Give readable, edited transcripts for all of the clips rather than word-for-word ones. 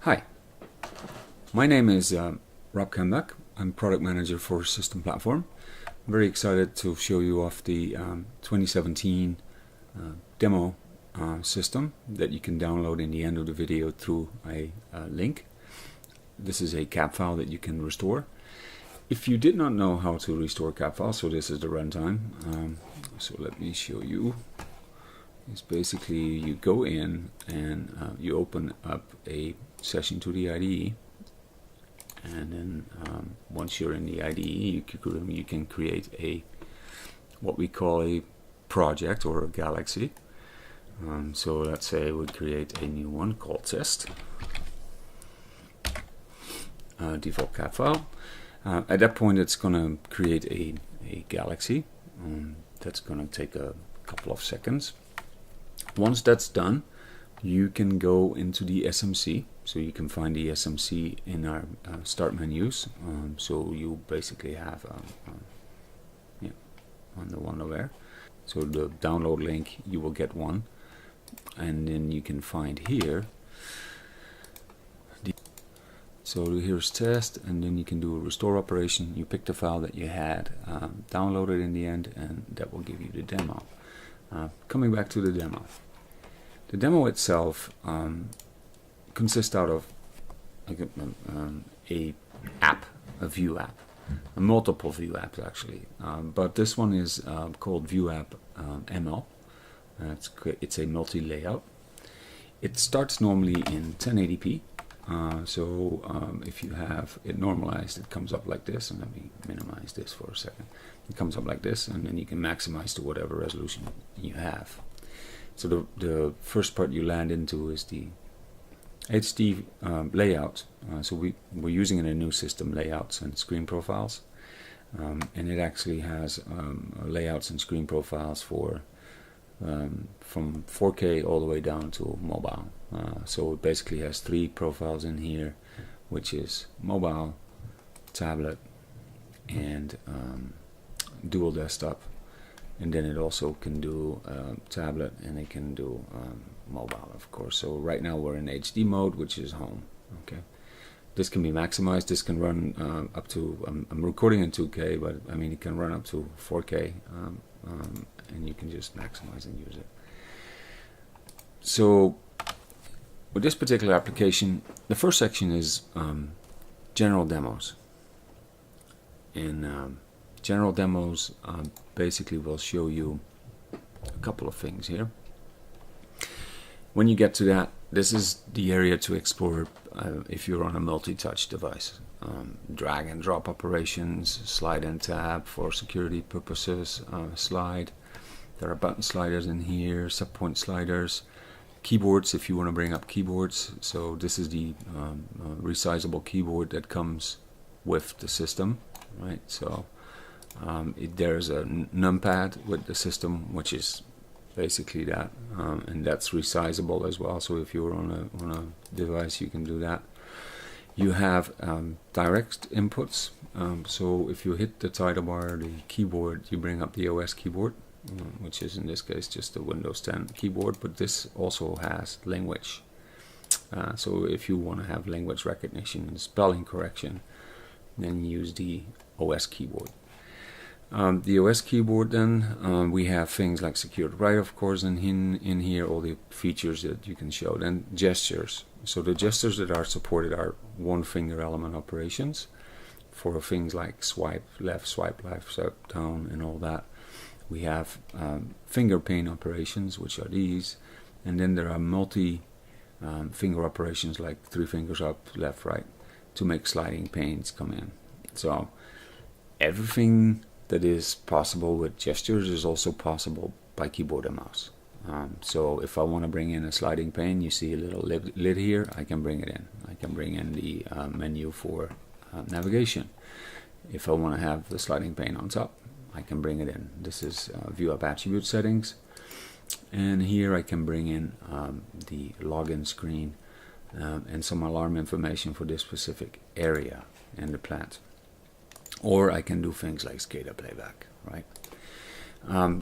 Hi, my name is Rob Kembach. I'm product manager for System Platform. I'm very excited to show you off the 2017 demo system that you can download in the end of the video through a link. This is a cap file that you can restore. If you did not know how to restore cap files, so this is the runtime. So let me show you. It's basically you go in and you open up a session to the IDE, and then once you're in the IDE, you can create a what we call a project or a galaxy. So let's say we create a new one called test, default cap file. At that point, it's going to create a galaxy. That's going to take a couple of seconds. Once that's done, you can go into the SMC. So you can find the SMC in our start menus. So you basically have on the one over there. So the download link, you will get one, and then you can find here. So here's test, and then you can do a restore operation. You pick the file that you had downloaded in the end, and that will give you the demo. Coming back to the demo. The demo itself consists out of a app, a view app, multiple view apps actually. But this one is called View App ML. It's a multi-layout. It starts normally in 1080p. So if you have it normalized, it comes up like this, and let me minimize this for a second. It comes up like this, and then you can maximize to whatever resolution you have. So the first part you land into is the HD layout. So we're using in a new system layouts and screen profiles, and it actually has layouts and screen profiles for from 4K all the way down to mobile. So it basically has three profiles in here, which is mobile, tablet, and dual desktop. And then it also can do tablet, and it can do mobile, of course. So right now we're in HD mode, which is home. Okay, this can be maximized. This can run up to I'm recording in 2K, but I mean it can run up to 4K, and you can just maximize and use it. So with this particular application, the first section is general demos. And general demos basically will show you a couple of things here. When you get to that, this is the area to explore if you're on a multi-touch device. Drag and drop operations, slide and tab for security purposes, slide. There are button sliders in here, subpoint sliders, keyboards if you want to bring up keyboards. So this is the resizable keyboard that comes with the system, right? So there's a numpad with the system, which is basically that, and that's resizable as well. So if you're on a device, you can do that. You have direct inputs. So if you hit the title bar, the keyboard, you bring up the OS keyboard, which is in this case just the Windows 10 keyboard, but this also has language. So if you want to have language recognition and spelling correction, then use the OS keyboard. The OS keyboard, then we have things like secured write, of course, and in here all the features that you can show. Then gestures. So the gestures that are supported are one finger element operations for things like swipe left, swipe down, and all that. We have finger pane operations, which are these, and then there are multi finger operations like three fingers up, left, right, to make sliding panes come in. So everything that is possible with gestures is also possible by keyboard and mouse. So if I want to bring in a sliding pane, you see a little lid here, I can bring it in. I can bring in the menu for navigation. If I want to have the sliding pane on top, I can bring it in. This is View App Attribute settings, and here I can bring in the login screen and some alarm information for this specific area in the plant. Or I can do things like SCADA playback, right?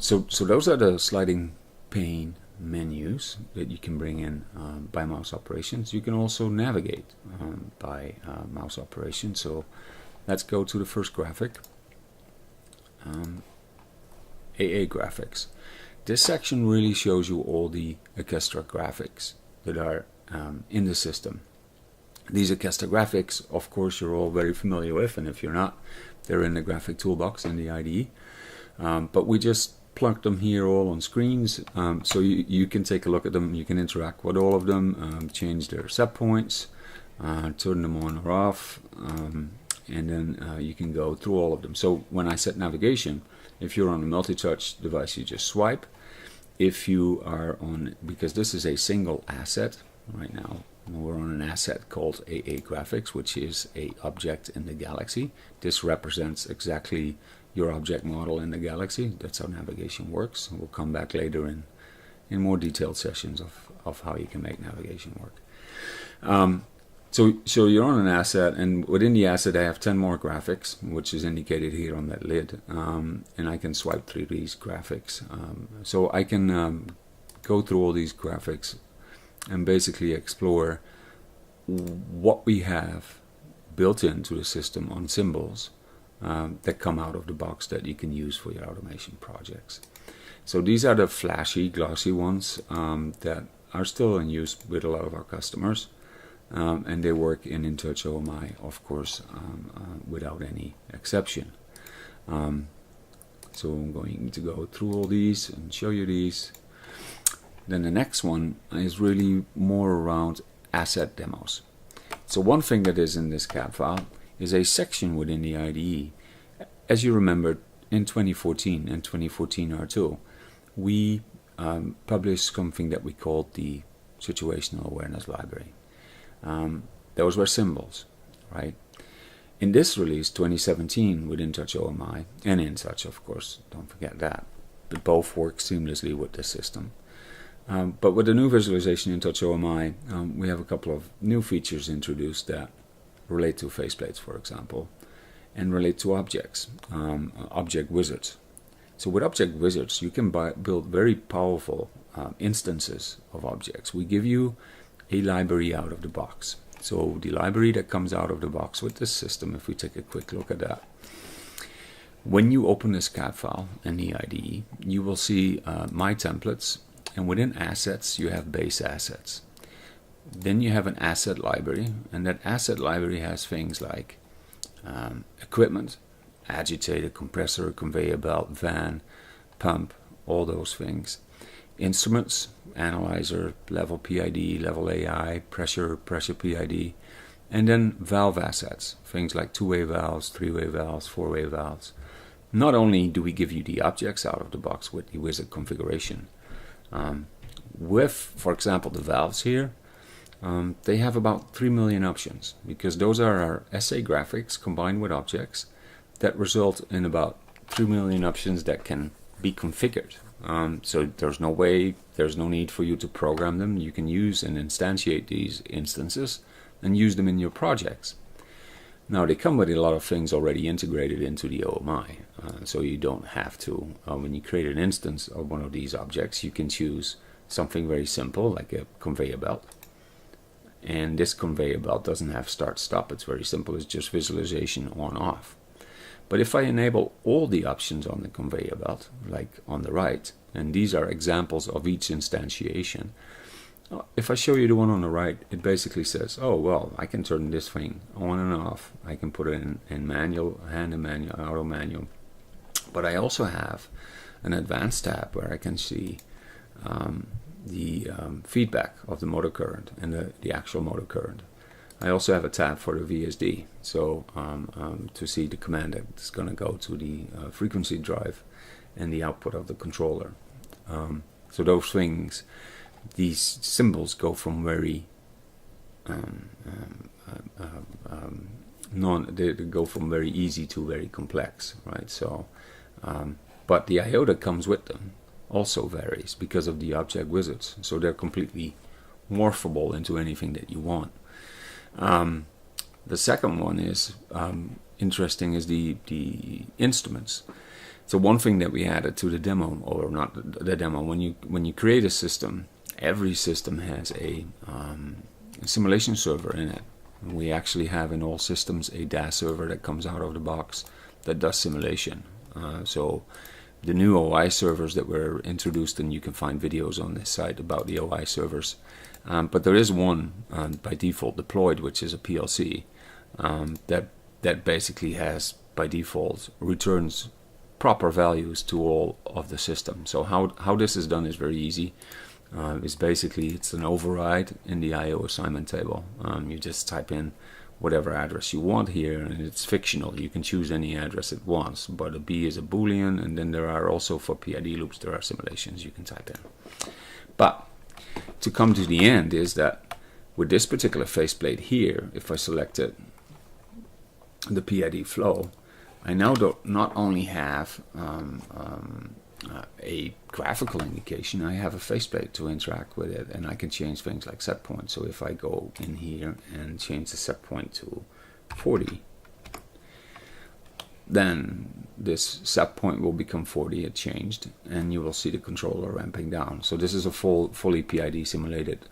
So those are the sliding pane menus that you can bring in by mouse operations. You can also navigate by mouse operations. So let's go to the first graphic, AA graphics. This section really shows you all the Orchestra graphics that are in the system. These Orchestra graphics, of course, you're all very familiar with, and if you're not, they're in the graphic toolbox in the IDE. But we just plug them here all on screens, so you can take a look at them. You can interact with all of them, change their set points, turn them on or off, and then you can go through all of them. So when I set navigation, if you're on a multi-touch device, you just swipe. If you are on, because this is a single asset right now, we're on an asset called AA graphics, which is a object in the galaxy. This represents exactly your object model in the galaxy. That's how navigation works. We'll come back later in more detailed sessions of how you can make navigation work. So you're on an asset, and within the asset I have 10 more graphics, which is indicated here on that lid, and I can swipe through these graphics. So I can go through all these graphics and basically explore what we have built into the system on symbols that come out of the box that you can use for your automation projects. So these are the flashy, glossy ones that are still in use with a lot of our customers. And they work in InTouch OMI, of course, without any exception. So I'm going to go through all these and show you these. Then the next one is really more around asset demos. So one thing that is in this CAD file is a section within the IDE. As you remember, in 2014 and 2014 R2, we published something that we called the Situational Awareness Library. Those were symbols, right? In this release, 2017, with InTouch OMI, and InTouch, of course, don't forget that, but both work seamlessly with this system. But with the new visualization InTouch OMI, we have a couple of new features introduced that relate to faceplates, for example, and relate to objects, object wizards. So with object wizards, you can build very powerful instances of objects. We give you a library out of the box. So the library that comes out of the box with this system, if we take a quick look at that, when you open this CAD file in the IDE, you will see my templates, and within assets you have base assets. Then you have an asset library, and that asset library has things like equipment, agitator, compressor, conveyor belt, van, pump, all those things. Instruments, analyzer, level PID, level AI, pressure PID, and then valve assets, things like two-way valves, three-way valves, four-way valves. Not only do we give you the objects out of the box with the wizard configuration, with, for example, the valves here, they have about 3 million options, because those are our SA graphics combined with objects that result in about 3 million options that can be configured. So there's no need for you to program them. You can use and instantiate these instances and use them in your projects. Now they come with a lot of things already integrated into the OMI, so you don't have to, when you create an instance of one of these objects, you can choose something very simple like a conveyor belt. And this conveyor belt doesn't have start-stop, it's very simple, it's just visualization on-off. But if I enable all the options on the conveyor belt, like on the right, and these are examples of each instantiation, if I show you the one on the right, it basically says, oh, well, I can turn this thing on and off. I can put it in manual, hand and manual, auto manual. But I also have an advanced tab where I can see the feedback of the motor current and the actual motor current. I also have a tab for the VSD, so to see the command that's going to go to the frequency drive and the output of the controller. So those things, these symbols go from very they go from very easy to very complex, right? So, but the I/O that comes with them also varies because of the object wizards. So they're completely morphable into anything that you want. The second one is interesting is the instruments. So one thing that we added to the demo, or not the demo, when you create a system, every system has a simulation server in it. We actually have in all systems a DAS server that comes out of the box that does simulation. So the new OI servers that were introduced, and you can find videos on this site about the OI servers. But there is one by default deployed, which is a PLC that basically has by default returns proper values to all of the system. So how this is done is very easy. It's an override in the IO assignment table. You just type in whatever address you want here, and it's fictional. You can choose any address at once, but a B is a Boolean, and then there are also for PID loops there are simulations you can type in. But to come to the end is that with this particular faceplate here, if I selected the PID flow, I now not only have a graphical indication, I have a faceplate to interact with it, and I can change things like set point. So if I go in here and change the set point to 40, then this set point will become 40, it changed, and you will see the controller ramping down. So this is a fully PID simulated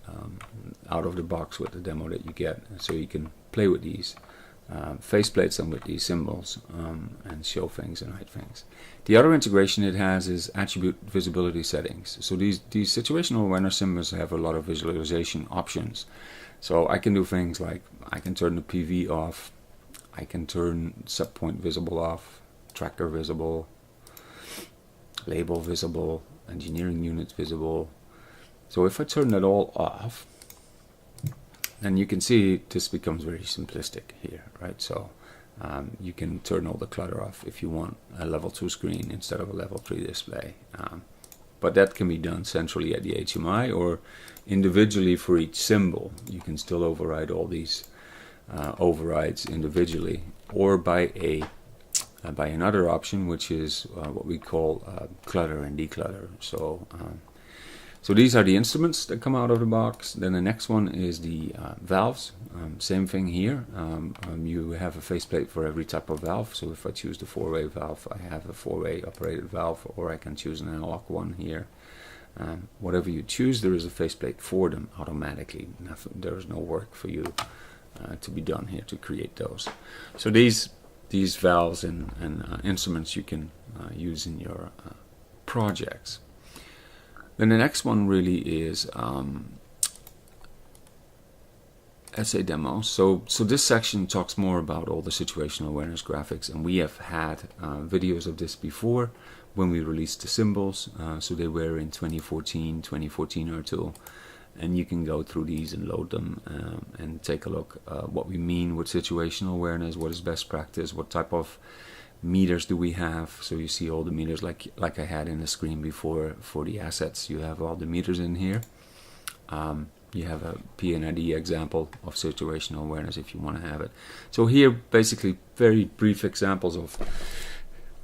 out of the box with the demo that you get, so you can play with these faceplates and with these symbols and show things and hide things. The other integration it has is attribute visibility settings. So these situational awareness symbols have a lot of visualization options. So I can do things like I can turn the PV off, I can turn set point visible off, tracker visible, label visible, engineering units visible. So if I turn that all off, and you can see this becomes very simplistic here, right? So you can turn all the clutter off if you want a level 2 screen instead of a level 3 display. But that can be done centrally at the HMI or individually for each symbol. You can still override all these overrides individually, or by another option, which is what we call clutter and declutter. So these are the instruments that come out of the box. Then the next one is the valves. Same thing here. You have a faceplate for every type of valve. So if I choose the 4-way valve, I have a 4-way operated valve, or I can choose an analog one here. Whatever you choose, there is a faceplate for them automatically. There is no work for you to be done here to create those. So these valves and instruments you can use in your projects. Then the next one really is SA demo. So this section talks more about all the situational awareness graphics, and we have had videos of this before when we released the symbols. So they were in 2014 R2, and you can go through these and load them and take a look what we mean with situational awareness, what is best practice, what type of meters do we have. So you see all the meters like I had in the screen before for the assets. You have all the meters in here. You have a PNID example of situational awareness if you want to have it. So here basically very brief examples of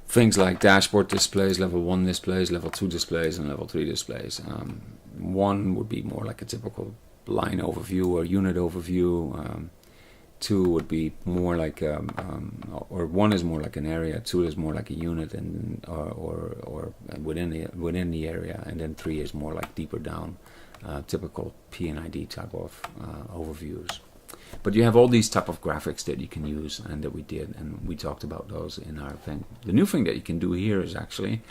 things like dashboard displays, level 1 displays, level 2 displays, and level 3 displays. One would be more like a typical line overview or unit overview. 2 would be more like, or 1 is more like an area, 2 is more like a unit, and or within the area, and then 3 is more like deeper down, typical PNID type of overviews. But you have all these type of graphics that you can use, and that we did, and we talked about those in our thing. The new thing that you can do here is actually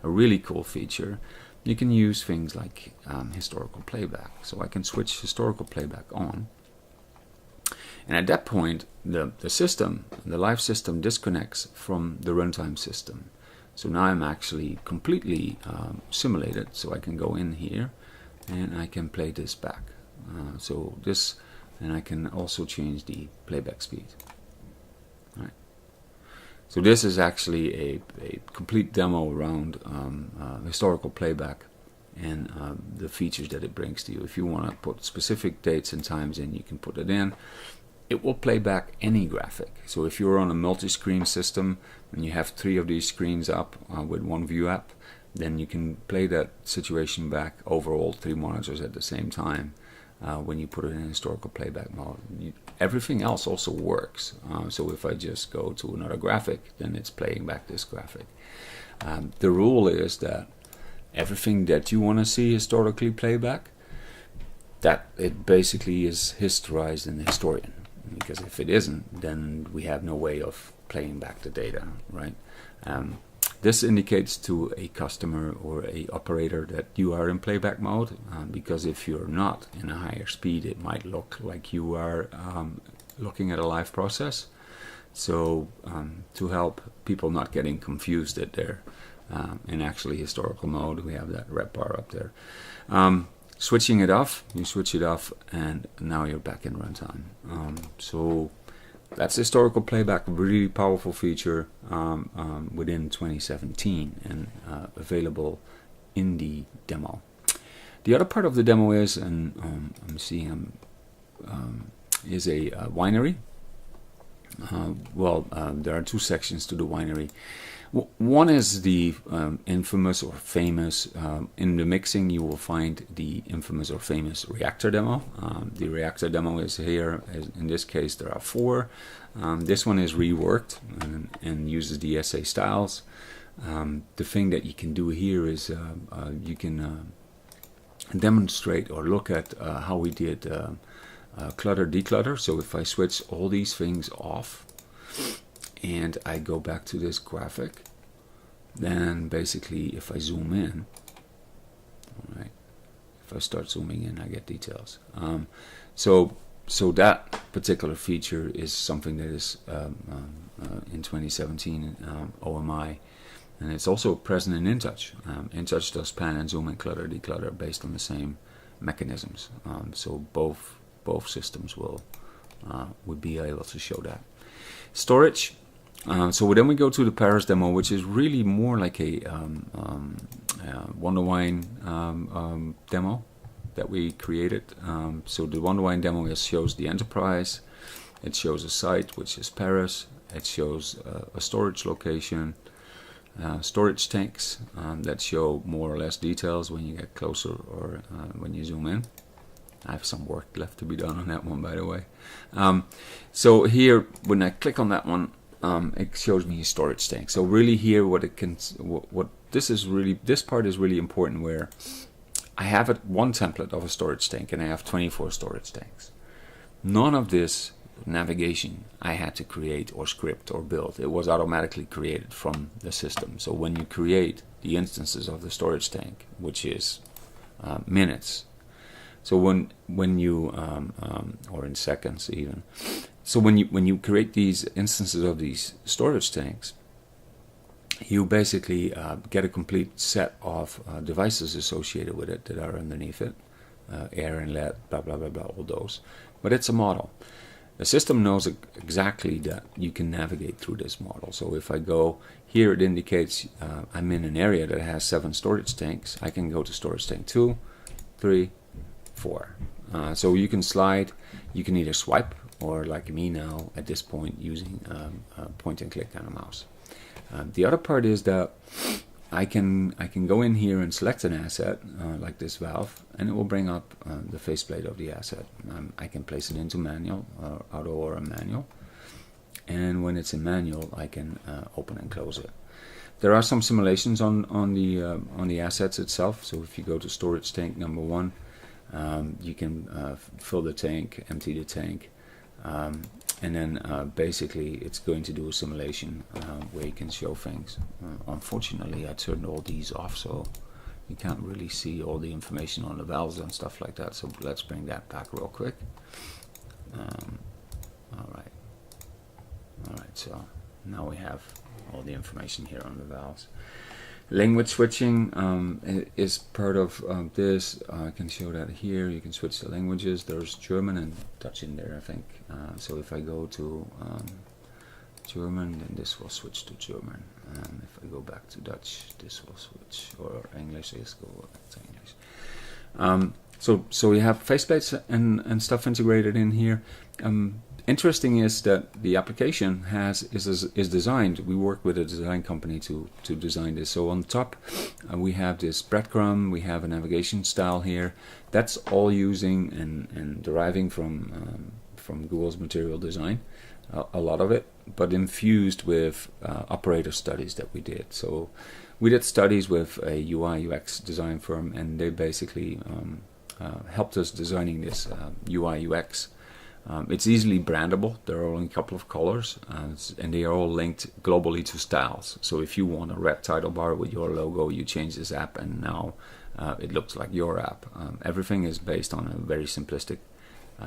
a really cool feature. You can use things like historical playback. So I can switch historical playback on. And at that point, the live system disconnects from the runtime system. So now I'm actually completely simulated. So I can go in here and I can play this back. And I can also change the playback speed. All right. So this is actually a complete demo around historical playback and the features that it brings to you. If you want to put specific dates and times in, you can put it in. It will play back any graphic. So if you're on a multi-screen system and you have 3 of these screens up with one view app, then you can play that situation back over all 3 monitors at the same time when you put it in historical playback mode. Everything else also works. So if I just go to another graphic, then it's playing back this graphic. The rule is that everything that you want to see historically playback, that it basically is historized in the historian. Because if it isn't, then we have no way of playing back the data, right? This indicates to a customer or a operator that you are in playback mode, because if you're not in a higher speed, it might look like you are looking at a live process. So to help people not getting confused that they're in actually historical mode, we have that red bar up there. Switching it off, you switch it off, and now you're back in runtime. So that's historical playback, really powerful feature within 2017 and available in the demo. The other part of the demo is, and I'm seeing is a winery. There are two sections to the winery. One is the infamous or famous, in the mixing you will find the infamous or famous reactor demo. The reactor demo is here. In this case there are 4. This one is reworked and uses the SA styles. The thing that you can do here is you can demonstrate or look at how we did clutter declutter. So if I switch all these things off and I go back to this graphic, then basically if I zoom in, all right, if I start zooming in, I get details. So that particular feature is something that is in 2017 OMI, and it's also present in InTouch. InTouch does pan and zoom and clutter declutter based on the same mechanisms. So both systems would be able to show that. Storage. So then we go to the Paris demo, which is really more like a Wonderwine demo that we created. So the Wonderwine demo shows the enterprise, it shows a site which is Paris, it shows a storage location, storage tanks that show more or less details when you get closer or when you zoom in. I have some work left to be done on that one, by the way. So here, when I click on that one, it shows me a storage tank. So really here, this part is really important, where I have one template of a storage tank and I have 24 storage tanks. None of this navigation I had to create or script or build. It was automatically created from the system. So when you create the instances of the storage tank, which is minutes, so when you or in seconds even, so when you create these instances of these storage tanks, you basically get a complete set of devices associated with it that are underneath it, air and LED, blah blah blah blah, all those. But it's a model. The system knows exactly that you can navigate through this model. So if I go here, it indicates I'm in an area that has 7 storage tanks. I can go to storage tank 2, 3, 4. So you can slide, you can either swipe, or like me now at this point using point and click on a mouse. The other part is that I can go in here and select an asset like this valve, and it will bring up the faceplate of the asset. I can place it into manual, auto or a manual, and when it's in manual I can open and close it. There are some simulations on the assets itself. So if you go to storage tank number 1, you can fill the tank, empty the tank, and then basically it's going to do a simulation where you can show things. Unfortunately, I turned all these off, so you can't really see all the information on the valves and stuff like that. So let's bring that back real quick. Alright, so now we have all the information here on the valves. Language switching is part of this. I can show that here. You can switch the languages. There's German and Dutch in there, I think. So if I go to German, then this will switch to German. And if I go back to Dutch, this will switch, or English, let's go back to English. So we have faceplates and stuff integrated in here. Interesting is that the application is designed. We work with a design company to design this. So on top we have this breadcrumb, we have a navigation style here. That's all using and deriving from Google's material design, a lot of it, but infused with operator studies that we did. So We did studies with a UI UX design firm, and they basically helped us designing this UI UX. It's easily brandable. There are only a couple of colors, and they are all linked globally to styles. So if you want a red title bar with your logo, you change this app, and now it looks like your app. Everything is based on a very simplistic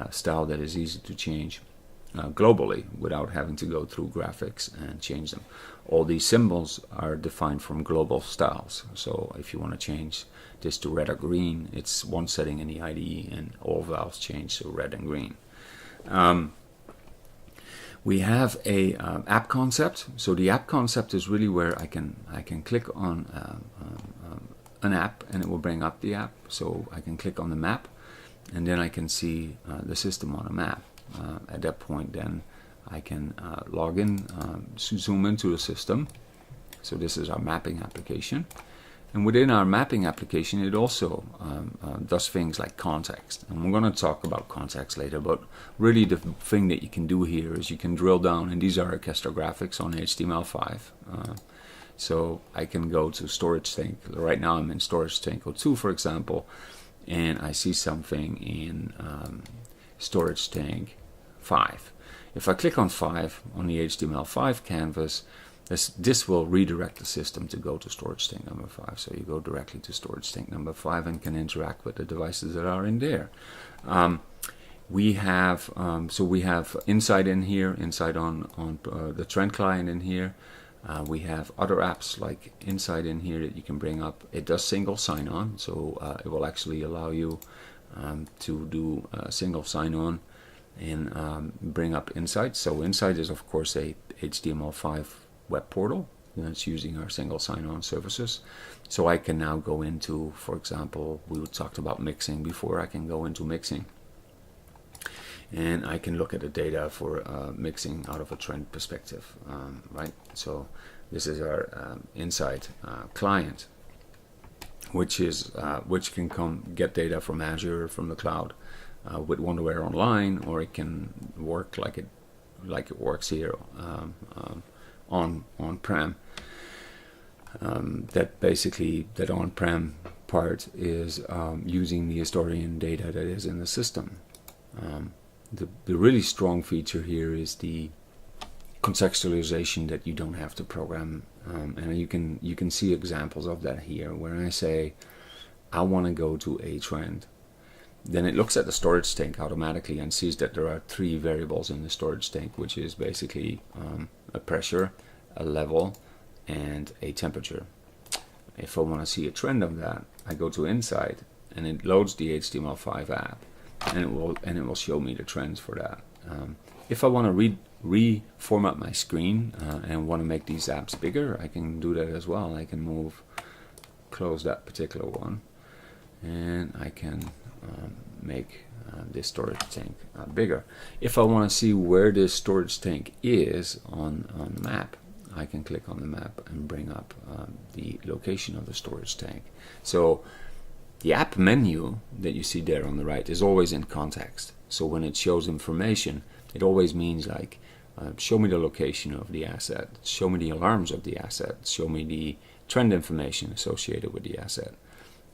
style that is easy to change globally without having to go through graphics and change them. All these symbols are defined from global styles. So if you want to change this to red or green, it's one setting in the IDE, and all valves change to red and green. We have a app concept. So the app concept is really where I can click on an app, and it will bring up the app. So I can click on the map, and then I can see the system on a map. At that point, then I can log in, zoom into the system. So this is our mapping application. And within our mapping application, it also does things like context. And we're going to talk about context later, but really the thing that you can do here is you can drill down, and these are Orchestra graphics on HTML5. So I can go to Storage Tank. Right now I'm in Storage Tank 02, for example, and I see something in Storage Tank 5. If I click on 5 on the HTML5 canvas, this will redirect the system to go to storage tank number 5. So you go directly to storage tank number 5 and can interact with the devices that are in there. We have Insight in here, Insight on the Trend client in here. We have other apps like Insight in here that you can bring up. It does single sign-on, so it will actually allow you to do single sign-on and bring up Insight. So Insight is of course a HTML5 web portal that's using our single sign-on services. So I can now go into, for example, we talked about mixing before. I can go into mixing, and I can look at the data for mixing out of a trend perspective, right? So this is our Insight client, which can get data from Azure, from the cloud, with Wonderware Online, or it can work like it works here on-prem. That on-prem part is using the historian data that is in the system. The really strong feature here is the contextualization that you don't have to program, and you can see examples of that here. Where I say I want to go to a trend, then it looks at the storage tank automatically and sees that there are 3 variables in the storage tank, which is basically a pressure, a level, and a temperature. If I want to see a trend of that, I go to Insight, and it loads the HTML5 app, and it will show me the trends for that. If I want to reformat my screen and want to make these apps bigger, I can do that as well. I can close that particular one, and I can make this storage tank bigger. If I want to see where this storage tank is on the map, I can click on the map and bring up the location of the storage tank. So the app menu that you see there on the right is always in context. So when it shows information, it always means like, show me the location of the asset, show me the alarms of the asset, show me the trend information associated with the asset.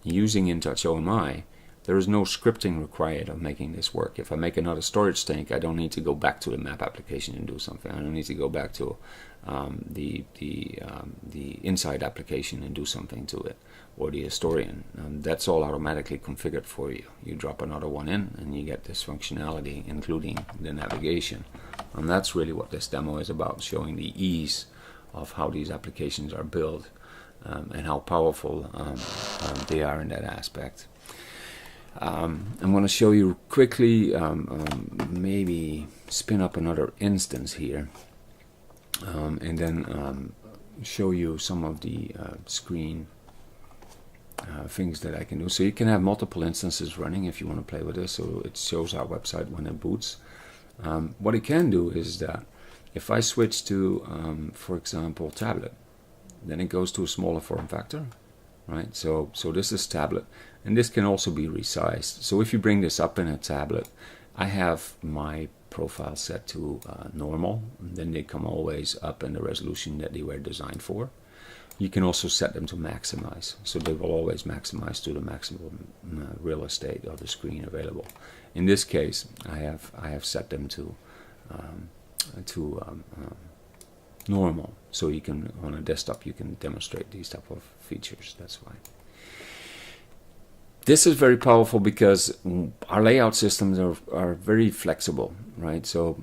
Using InTouch OMI, there is no scripting required of making this work. If I make another storage tank, I don't need to go back to the map application and do something. I don't need to go back to the Insight application and do something to it, or the historian. That's all automatically configured for you. You drop another one in, and you get this functionality, including the navigation. And that's really what this demo is about, showing the ease of how these applications are built and how powerful they are in that aspect. I'm going to show you quickly, maybe spin up another instance here, and then show you some of the screen things that I can do. So you can have multiple instances running if you want to play with this, so it shows our website when it boots. What it can do is that if I switch to, for example, tablet, then it goes to a smaller form factor. Right, so this is tablet, and this can also be resized. So if you bring this up in a tablet, I have my profile set to normal, and then they come always up in the resolution that they were designed for. You can also set them to maximize, so they will always maximize to the maximum real estate of the screen available. In this case, I have set them to normal, so you can, on a desktop, you can demonstrate these type of features. That's why. This is very powerful because our layout systems are very flexible, right? So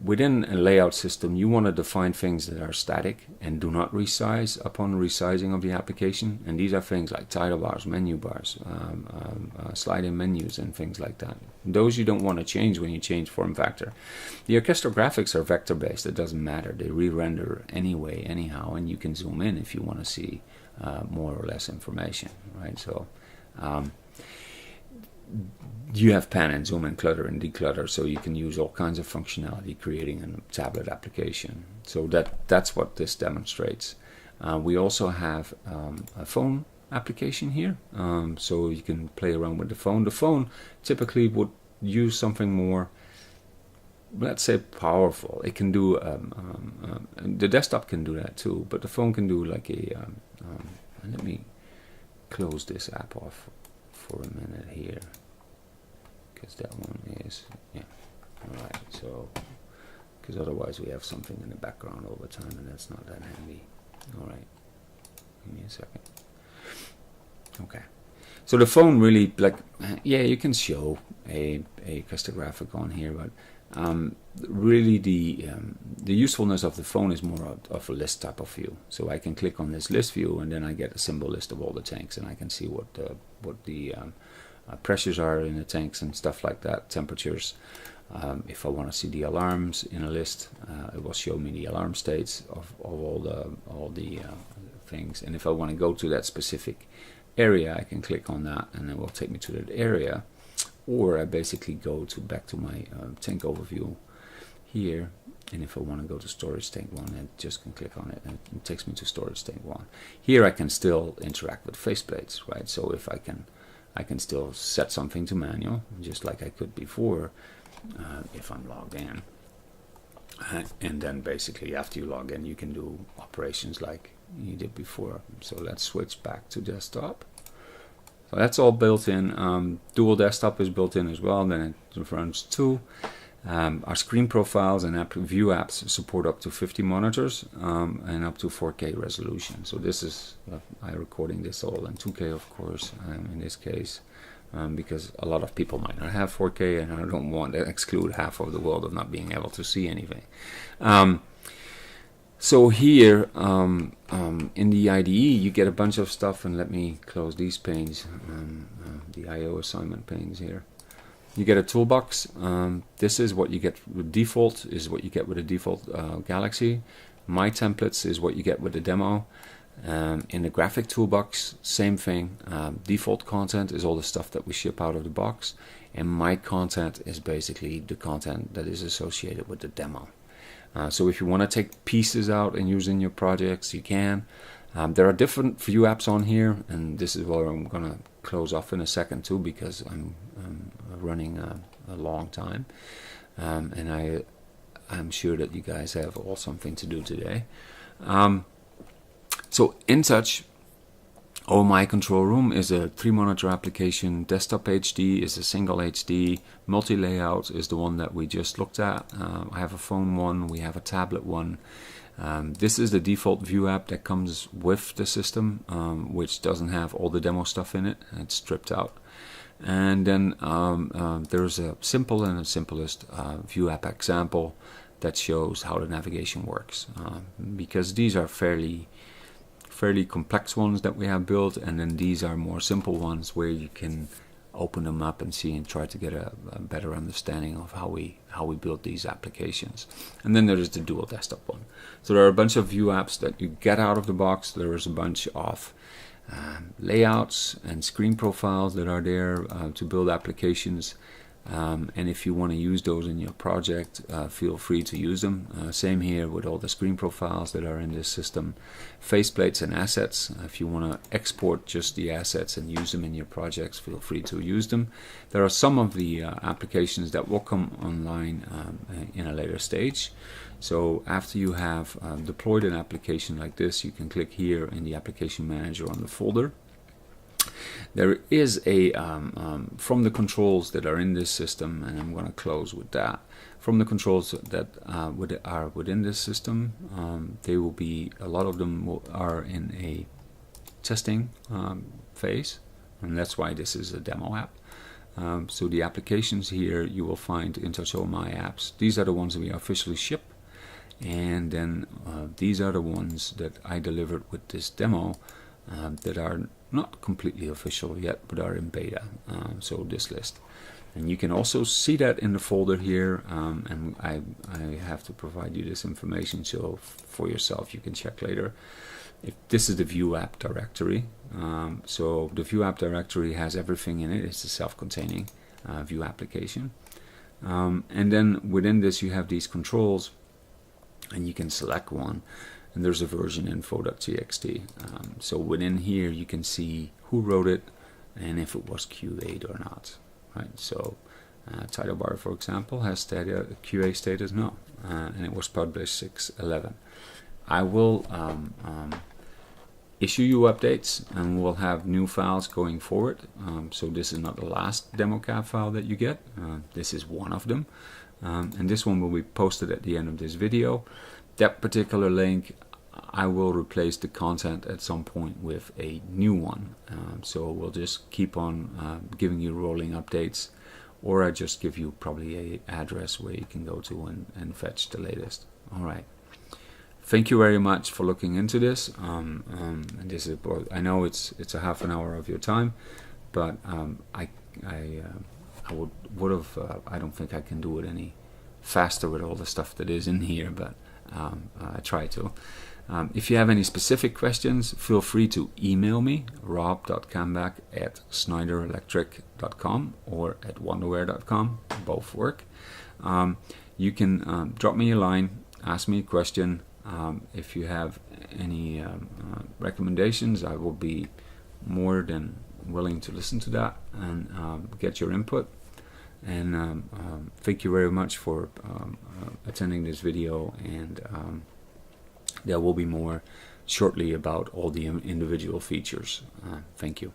within a layout system, you want to define things that are static and do not resize upon resizing of the application. And these are things like title bars, menu bars, slide-in menus, and things like that. Those you don't want to change when you change form factor. The orchestral graphics are vector-based. It doesn't matter. They re-render anyway, anyhow, and you can zoom in if you want to see more or less information, right? So you have pan and zoom and clutter and declutter, so you can use all kinds of functionality creating a tablet application. So that's what this demonstrates. We also have a phone application here, so you can play around with the phone. The phone typically would use something more, let's say, powerful. It can do the desktop can do that too, but the phone can do like a let me close this app off for a minute here, because that one is, yeah, all right. So because otherwise we have something in the background all the time, and that's not that handy. All right, give me a second. Okay, so the phone really, like, yeah, you can show a custom graphic on here, but really the usefulness of the phone is more of a list type of view. So I can click on this list view, and then I get a symbol list of all the tanks, and I can see what the pressures are in the tanks and stuff like that, temperatures. If I want to see the alarms in a list, it will show me the alarm states of all the things. And if I want to go to that specific area, I can click on that, and it will take me to that area. Or I basically go back to my tank overview here, and if I want to go to storage tank 1, I just can click on it, and it takes me to storage tank 1. Here I can still interact with faceplates, right? So if I can still set something to manual, just like I could before, if I'm logged in. And then basically after you log in, you can do operations like you did before. So let's switch back to desktop. So that's all built in. Dual desktop is built in as well. Then it runs 2. Our screen profiles and view apps support up to 50 monitors and up to 4K resolution. So this is, I'm recording this all in 2K, of course, in this case, because a lot of people might not have 4K, and I don't want to exclude half of the world of not being able to see anything. So here in the IDE, you get a bunch of stuff, and let me close these panes, the IO assignment panes here. You get a toolbox. This is what you get with default, is what you get with the default Galaxy. My templates is what you get with the demo. In the graphic toolbox, same thing. Default content is all the stuff that we ship out of the box, and my content is basically the content that is associated with the demo. So if you want to take pieces out and use in your projects, you can. There are different view apps on here, and this is where I'm going to close off in a second too, because I'm running a long time, and I'm sure that you guys have all something to do today. So InTouch, or My Control Room, is a 3-monitor application. Desktop HD is a single HD. Multi-layout is the one that we just looked at. I have a phone one. We have a tablet one. This is the default view app that comes with the system, which doesn't have all the demo stuff in it. It's stripped out. And then there's a simple and a simplest view app example that shows how the navigation works, because these are fairly complex ones that we have built, and then these are more simple ones where you can open them up and see and try to get a better understanding of how we build these applications. And then there is the dual desktop one. So there are a bunch of view apps that you get out of the box. There is a bunch of layouts and screen profiles that are there to build applications. And if you want to use those in your project, feel free to use them. Same here with all the screen profiles that are in this system. Faceplates and assets, if you want to export just the assets and use them in your projects, feel free to use them. There are some of the applications that will come online in a later stage. So after you have deployed an application like this, you can click here in the application manager on the folder. There is a from the controls that are in this system, and I'm going to close with that. From the controls that are within this system, they will be, a lot of them are in a testing phase, and that's why this is a demo app. So the applications here, you will find InTouch All My Apps. These are the ones that we officially ship, and then these are the ones that I delivered with this demo that are not completely official yet, but are in beta. So this list, and you can also see that in the folder here, and I have to provide you this information, so for yourself you can check later. If this is the View App directory, so the View App directory has everything in it. It's a self-containing View application, and then within this you have these controls, and you can select one. And there's a version info.txt. So within here you can see who wrote it and if it was QA'd or not. Right. So title bar, for example, has QA status no, and it was published 6/11. I will issue you updates, and we'll have new files going forward. So this is not the last DemoCAD file that you get. This is one of them, and this one will be posted at the end of this video. That particular link, I will replace the content at some point with a new one. So we'll just keep on giving you rolling updates, or I just give you probably a address where you can go to and fetch the latest. All right. Thank you very much for looking into this. And this is, I know it's a half an hour of your time, but I would have. I don't think I can do it any faster with all the stuff that is in here, but I try to. If you have any specific questions, feel free to email me, rob.kambach@schneiderelectric.com or at wonderware.com. Both work. You can drop me a line, ask me a question. If you have any recommendations, I will be more than willing to listen to that and get your input. And thank you very much for attending this video, and there will be more shortly about all the individual features. Thank you.